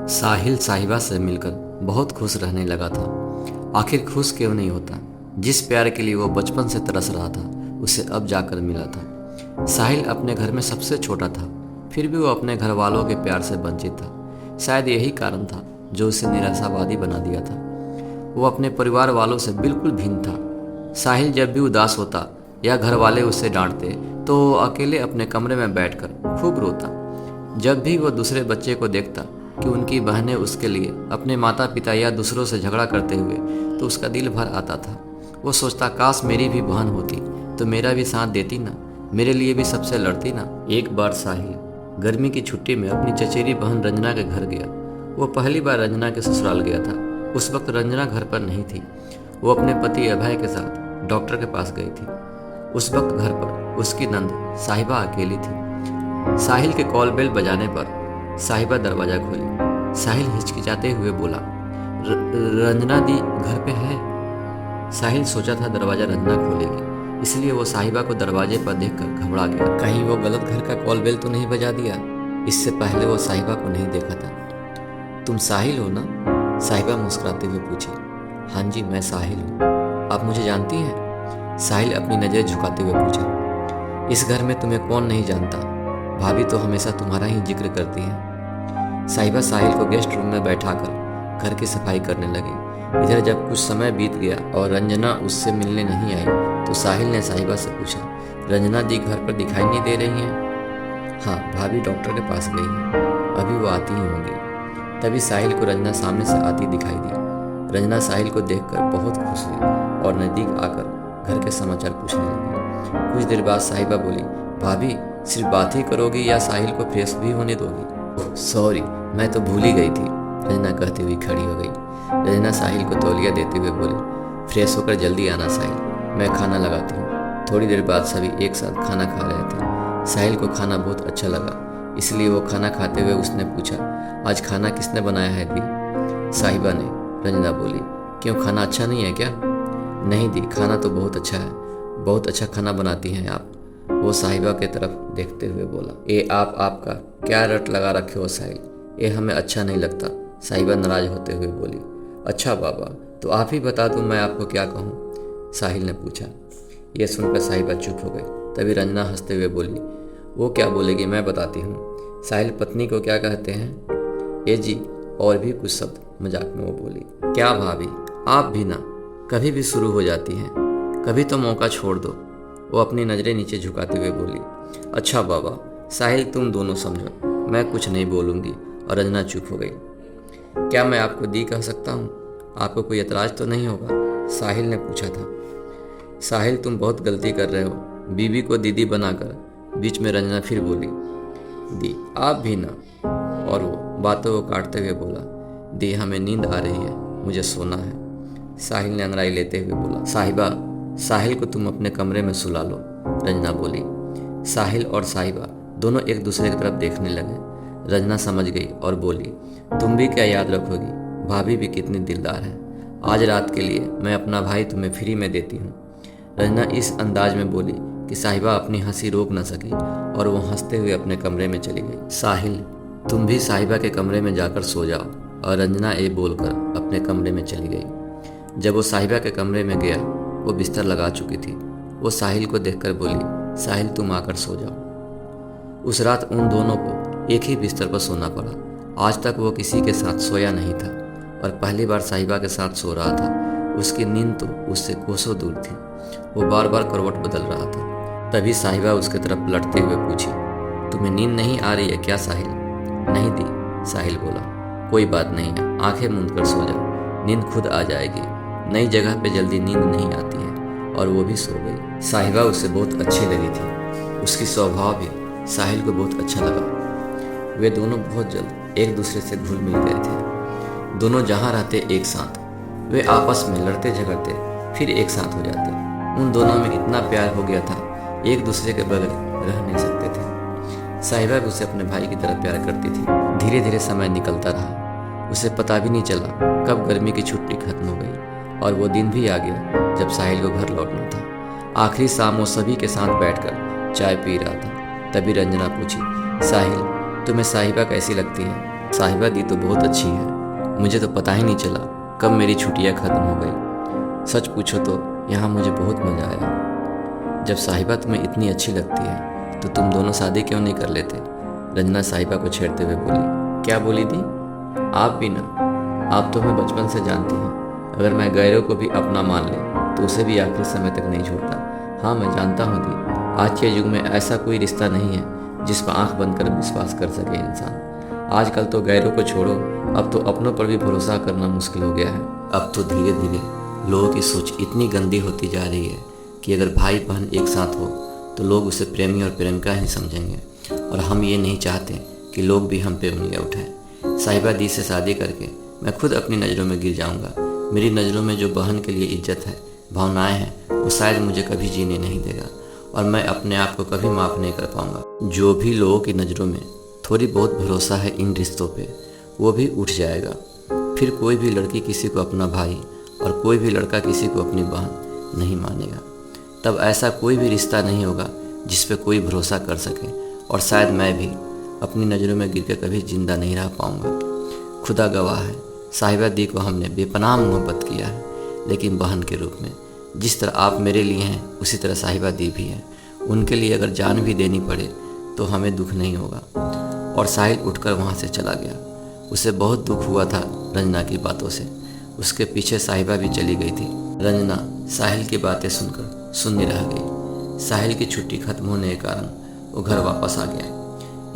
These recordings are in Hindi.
साहिल साहिबा से मिलकर बहुत खुश रहने लगा था। आखिर खुश क्यों नहीं होता। जिस प्यार के लिए वो बचपन से तरस रहा था उसे अब जाकर मिला था। साहिल अपने घर में सबसे छोटा था, फिर भी वो अपने घर वालों के प्यार से वंचित था। शायद यही कारण था जो उसे निराशावादी बना दिया था। वो अपने परिवार वालों से बिल्कुल भिन्न था। साहिल जब भी उदास होता या घर वाले उसे डांटते तो वो अकेले अपने कमरे में बैठकर खूब रोता। जब भी वो दूसरे बच्चे को देखता कि उनकी बहनें उसके लिए अपने माता पिता या दूसरों से झगड़ा करते हुए तो उसका दिल भर आता था। वो सोचता काश मेरी भी बहन होती तो मेरा भी साथ देती ना, मेरे लिए भी सबसे लड़ती ना। एक बार साहिल गर्मी की छुट्टी में अपनी चचेरी बहन रंजना के घर गया। वो पहली बार रंजना के ससुराल गया था। उस वक्त रंजना घर पर नहीं थी। वो अपने पति अभय के साथ डॉक्टर के पास गई थी। उस वक्त घर पर उसकी नंद साहिबा अकेली थी। साहिल के कॉल बेल बजाने पर साहिबा दरवाजा खोली। साहिल हिचकिचाते हुए बोला, रंजना दी घर पे है। साहिल सोचा था दरवाजा रंजना खोलेगी, इसलिए वो साहिबा को दरवाजे पर देखकर घबरा गया। कहीं वो गलत घर का कॉल बेल तो नहीं बजा दिया। इससे पहले वो साहिबा को नहीं देखा था। तुम साहिल हो ना? साहिबा मुस्कुराते हुए पूछी। हाँ जी, मैं साहिल हूँ। आप मुझे जानती हैं? साहिल अपनी नज़र झुकाते हुए पूछा। इस घर में तुम्हें कौन नहीं जानता, भाभी तो हमेशा तुम्हारा ही जिक्र करती है। साहिबा साहिल को गेस्ट रूम में बैठाकर घर की सफाई करने लगी। इधर जब कुछ समय बीत गया और रंजना उससे मिलने नहीं आई तो साहिल ने साहिबा से पूछा, रंजना दी घर पर दिखाई नहीं दे रही हैं? हाँ, भाभी डॉक्टर के पास गई हैं, अभी वो आती ही होंगी। तभी साहिल को रंजना सामने से आती दिखाई दी। रंजना साहिल को देखकर बहुत खुश हुई और नज़दीक आकर घर के समाचार पूछने लगी। कुछ देर बाद साहिबा बोली, भाभी सिर्फ बात ही करोगी या साहिल को फ्रेश भी होने दोगी? सॉरी, मैं तो भूल ही गई थी, रंजना कहती हुई खड़ी हो गई। रंजना साहिल को तौलिया देते हुए बोली, फ्रेश होकर जल्दी आना साहिल, मैं खाना लगाती हूँ। थोड़ी देर बाद सभी एक साथ खाना खा रहे थे। साहिल को खाना बहुत अच्छा लगा, इसलिए वो खाना खाते हुए उसने पूछा, आज खाना किसने बनाया है दी? साहिबा ने। रंजना बोली, क्यों खाना अच्छा नहीं है क्या? नहीं दी, खाना तो बहुत अच्छा है, बहुत अच्छा खाना बनाती हैं आप। वो साहिबा के तरफ देखते हुए बोला, ये आपका क्या रट लगा रखे हो साहिल, ये हमें अच्छा नहीं लगता। साहिबा नाराज होते हुए बोली, अच्छा बाबा, तो आप ही बता दूं मैं आपको क्या कहूँ? साहिल ने पूछा। यह सुनकर साहिबा चुप हो गई। तभी रंजना हंसते हुए बोली, वो क्या बोलेगी मैं बताती हूँ। साहिल पत्नी को क्या कहते हैं? ए जी, और भी कुछ शब्द मजाक में वो बोली। क्या भाभी, आप भी ना कभी भी शुरू हो जाती हैं, कभी तो मौका छोड़ दो। वो अपनी नज़रें नीचे झुकाते हुए बोली, अच्छा बाबा, साहिल तुम दोनों समझो, मैं कुछ नहीं बोलूँगी। और रंजना चुप हो गई। क्या मैं आपको दी कह सकता हूँ? आपको कोई एतराज़ तो नहीं होगा? साहिल ने पूछा था। साहिल तुम बहुत गलती कर रहे हो, बीबी को दीदी बनाकर। बीच में रंजना फिर बोली, दी आप भी ना। और वो बातों को काटते हुए बोला, दी हमें नींद आ रही है, मुझे सोना है। साहिल ने अंगड़ाई लेते हुए बोला, साहिबा साहिल को तुम अपने कमरे में सुला लो। रंजना बोली। साहिल और साहिबा दोनों एक दूसरे की तरफ देखने लगे। रंजना समझ गई और बोली, तुम भी क्या याद रखोगी, भाभी भी कितनी दिलदार है। आज रात के लिए मैं अपना भाई तुम्हें फ्री में देती हूँ। रंजना इस अंदाज में बोली कि साहिबा अपनी हंसी रोक न सकी और वो हंसते हुए अपने कमरे में चली गई। साहिल तुम भी साहिबा के कमरे में जाकर सो जाओ। और रंजना ये बोलकर अपने कमरे में चली गई। जब वो साहिबा के कमरे में गया, वो बिस्तर लगा चुकी थी। वो साहिल को देखकर बोली, साहिल तुम आकर सो जाओ। उस रात उन दोनों को एक ही बिस्तर पर सोना पड़ा। आज तक वो किसी के साथ सोया नहीं था और पहली बार साहिबा के साथ सो रहा था। उसकी नींद तो उससे कोसों दूर थी। वो बार बार करवट बदल रहा था। तभी साहिबा उसके तरफ लटते हुए पूछी, तुम्हें नींद नहीं आ रही है क्या साहिल? नहीं दी, साहिल बोला। कोई बात नहीं है, आंखें मूंद कर सो जाओ, नींद खुद आ जाएगी। नई जगह पे जल्दी नींद नहीं आती है। और वो भी सो गई। साहिबा उसे बहुत अच्छी लगी थी। उसकी स्वभाव भी साहिल को बहुत अच्छा लगा। वे दोनों बहुत जल्द एक दूसरे से घुल मिल गए थे। दोनों जहाँ रहते एक साथ, वे आपस में लड़ते झगड़ते फिर एक साथ हो जाते। उन दोनों में इतना प्यार हो गया था, एक दूसरे के बगैर रह नहीं सकते थे। साहिबा भी उसे अपने भाई की तरह प्यार करती थी। धीरे धीरे समय निकलता रहा। उसे पता भी नहीं चला कब गर्मी की छुट्टी खत्म हो गई और वो दिन भी आ गया जब साहिल को घर लौटना था। आखिरी शाम वो सभी के साथ बैठकर चाय पी रहा था। तभी रंजना पूछी, साहिल तुम्हें साहिबा कैसी लगती है? साहिबा दी तो बहुत अच्छी है, मुझे तो पता ही नहीं चला कब मेरी छुट्टियाँ ख़त्म हो गई। सच पूछो तो यहाँ मुझे बहुत मज़ा आया। जब साहिबा तुम्हें इतनी अच्छी लगती है तो तुम दोनों शादी क्यों नहीं कर लेते? रंजना साहिबा को छेड़ते हुए बोली। क्या बोली दी? आप भी ना, आप तो हमें बचपन से जानती हैं। अगर मैं गैरों को भी अपना मान ले तो उसे भी आखिरी समय तक नहीं छोड़ता। हाँ, मैं जानता हूँ दी, आज के युग में ऐसा कोई रिश्ता नहीं है जिस पर आंख बंद कर विश्वास कर सके इंसान। आजकल तो गैरों को छोड़ो, अब तो अपनों पर भी भरोसा करना मुश्किल हो गया है। अब तो धीरे धीरे लोगों की सोच इतनी गंदी होती जा रही है कि अगर भाई बहन एक साथ हो तो लोग उसे प्रेमी और प्रेमिका ही समझेंगे, और हम ये नहीं चाहते कि लोग भी हम पे उंगलियां उठाएं। साहिबा दी से शादी करके मैं खुद अपनी नज़रों में गिर जाऊंगा। मेरी नज़रों में जो बहन के लिए इज्जत है, भावनाएं हैं, वो शायद मुझे कभी जीने नहीं देगा, और मैं अपने आप को कभी माफ़ नहीं कर पाऊंगा। जो भी लोगों की नज़रों में थोड़ी बहुत भरोसा है इन रिश्तों पे, वो भी उठ जाएगा। फिर कोई भी लड़की किसी को अपना भाई और कोई भी लड़का किसी को अपनी बहन नहीं मानेगा। तब ऐसा कोई भी रिश्ता नहीं होगा जिस पे कोई भरोसा कर सके, और शायद मैं भी अपनी नज़रों में गिर कर कभी जिंदा नहीं रह पाऊंगा। खुदा गवाह है, साहिबा दी को हमने बेपनाह मोहब्बत किया है, लेकिन बहन के रूप में। जिस तरह आप मेरे लिए हैं उसी तरह साहिबा दी भी है। उनके लिए अगर जान भी देनी पड़े तो हमें दुख नहीं होगा। और साहिल उठकर वहाँ से चला गया। उसे बहुत दुख हुआ था रंजना की बातों से। उसके पीछे साहिबा भी चली गई थी। रंजना साहिल की बातें सुनकर सुन्नी रह गई। साहिल की छुट्टी खत्म होने के कारण वो घर वापस आ गया।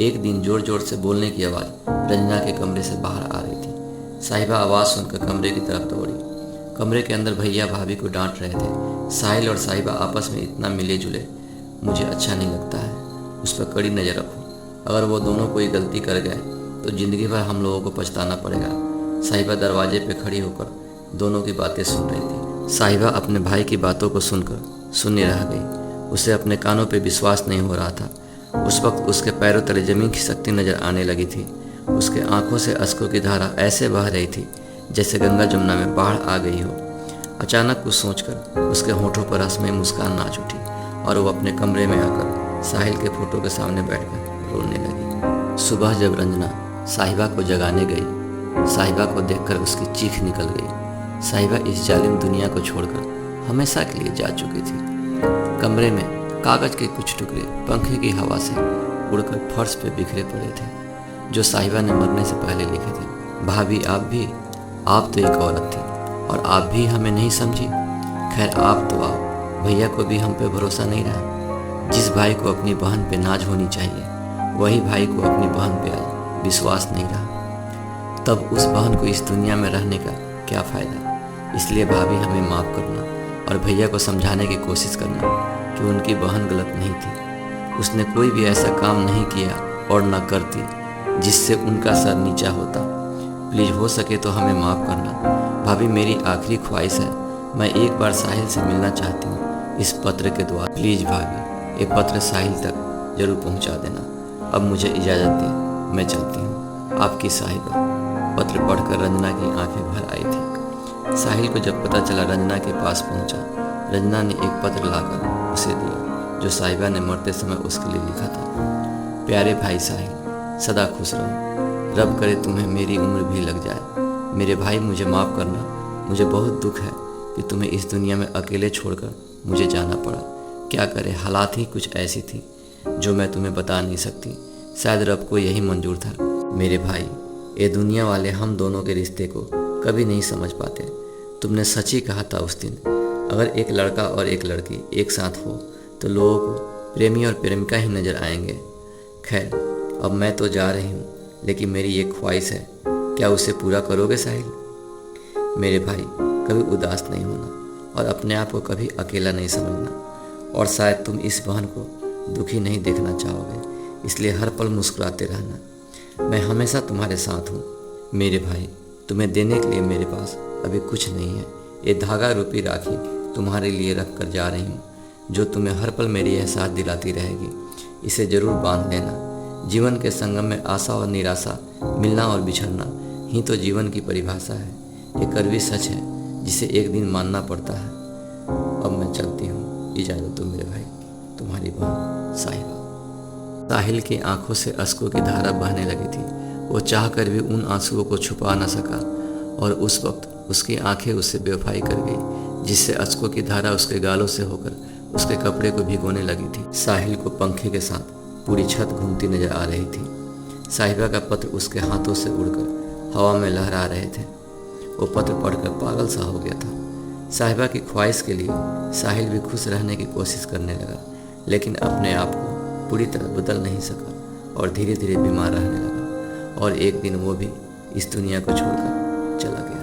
एक दिन जोर जोर से बोलने की आवाज़ रंजना के कमरे से बाहर आ रही थी। साहिबा आवाज़ सुनकर कमरे की तरफ दौड़ी। कमरे के अंदर भैया भाभी को डांट रहे थे। साहिल और साहिबा आपस में इतना मिले जुले मुझे अच्छा नहीं लगता है। उस पर कड़ी नज़र रखो। अगर वो दोनों कोई गलती कर गए तो ज़िंदगी भर हम लोगों को पछताना पड़ेगा। साहिबा दरवाजे पे खड़ी होकर दोनों की बातें सुन रही थी। साहिबा अपने भाई की बातों को सुनकर सुन्नी रह गई। उसे अपने कानों पे विश्वास नहीं हो रहा था। उस वक्त उसके पैरों तले ज़मीन खिसकती नज़र आने लगी थी। उसके आंखों से अश्कों की धारा ऐसे बह रही थी जैसे गंगा जमुना में बाढ़ आ गई हो। अचानक कुछ सोचकर उसके होठों पर रस्में मुस्कान नाच उठी, और वो अपने कमरे में आकर साहिल के फोटो के सामने बैठकर रोने लगी। सुबह जब रंजना साहिबा को जगाने गई, साहिबा को देखकर उसकी चीख निकल गई। साहिबा इस जालिम दुनिया को छोड़कर हमेशा के लिए जा चुकी थी। कमरे में कागज के कुछ टुकड़े पंखे की हवा से उड़कर फर्श पे बिखरे पड़े थे, जो साहिबा ने मरने से पहले लिखे थे। भाभी आप तो एक औरत थी, और आप भी हमें नहीं समझी। खैर, आप तो आप, भैया को भी हम पे भरोसा नहीं रहा। जिस भाई को अपनी बहन पे नाज होनी चाहिए, वही भाई को अपनी बहन पे आज विश्वास नहीं रहा। तब उस बहन को इस दुनिया में रहने का क्या फ़ायदा। इसलिए भाभी हमें माफ़ करना और भैया को समझाने की कोशिश करना कि उनकी बहन गलत नहीं थी। उसने कोई भी ऐसा काम नहीं किया और न करती जिससे उनका सर नीचा होता। प्लीज़ हो सके तो हमें माफ़ करना। भाभी, मेरी आखिरी ख्वाहिश है, मैं एक बार साहिल से मिलना चाहती हूँ इस पत्र के द्वारा। प्लीज़ भाभी, ये पत्र साहिल तक जरूर पहुँचा देना। अब मुझे इजाज़त दें, मैं चलती हूँ। आपकी साहिबा। पत्र पढ़कर रंजना की आंखें भर आई थी। साहिल को जब पता चला रंजना के पास पहुँचा। रंजना ने एक पत्र लाकर उसे दिया जो साहिबा ने मरते समय उसके लिए लिखा था। प्यारे भाई साहिल, सदा खुश रहो। रब करे तुम्हें मेरी उम्र भी लग जाए। मेरे भाई, मुझे माफ़ करना। मुझे बहुत दुख है कि तुम्हें इस दुनिया में अकेले छोड़कर मुझे जाना पड़ा। क्या करे, हालात ही कुछ ऐसी थी जो मैं तुम्हें बता नहीं सकती। शायद रब को यही मंजूर था। मेरे भाई, ये दुनिया वाले हम दोनों के रिश्ते को कभी नहीं समझ पाते। तुमने सच ही कहा था उस दिन, अगर एक लड़का और एक लड़की एक साथ हो तो लोगों को प्रेमी और प्रेमिका ही नज़र आएंगे। खैर, अब मैं तो जा रही हूँ, लेकिन मेरी एक ख्वाहिश है, क्या उसे पूरा करोगे साहिल? मेरे भाई, कभी उदास नहीं होना और अपने आप को कभी अकेला नहीं समझना। और शायद तुम इस बहन को दुखी नहीं देखना चाहोगे, इसलिए हर पल मुस्कुराते रहना। मैं हमेशा तुम्हारे साथ हूँ। मेरे भाई, तुम्हें देने के लिए मेरे पास अभी कुछ नहीं है। ये धागा रूपी राखी तुम्हारे लिए रख कर जा रही हूँ, जो तुम्हें हर पल मेरी एहसास दिलाती रहेगी। इसे ज़रूर बांध लेना। जीवन के संगम में आशा और निराशा, मिलना और बिछड़ना ही तो जीवन की परिभाषा है। ये कड़वी सच है जिसे एक दिन मानना पड़ता है। अब मैं चलती हूँ, इजाज़त दो मेरे भाई। तुम्हारी बहन साहिबा। साहिल की आंखों से अश्कों की धारा बहने लगी थी। वो चाह कर भी उन आंसुओं को छुपा न सका और उस वक्त उसकी आंखें उससे बेवफाई कर गई, जिससे अश्कों की धारा उसके गालों से होकर उसके कपड़े को भिगोने लगी थी। साहिल को पंखे के साथ पूरी छत घूमती नजर आ रही थी। साहिबा का पत्र उसके हाथों से उड़कर हवा में लहरा रहे थे। वो पत्र पढ़कर पागल सा हो गया था। साहिबा की ख्वाहिश के लिए साहिल भी खुश रहने की कोशिश करने लगा, लेकिन अपने आप को पूरी तरह बदल नहीं सका और धीरे धीरे बीमार रहने लगा। और एक दिन वो भी इस दुनिया को छोड़कर चला गया।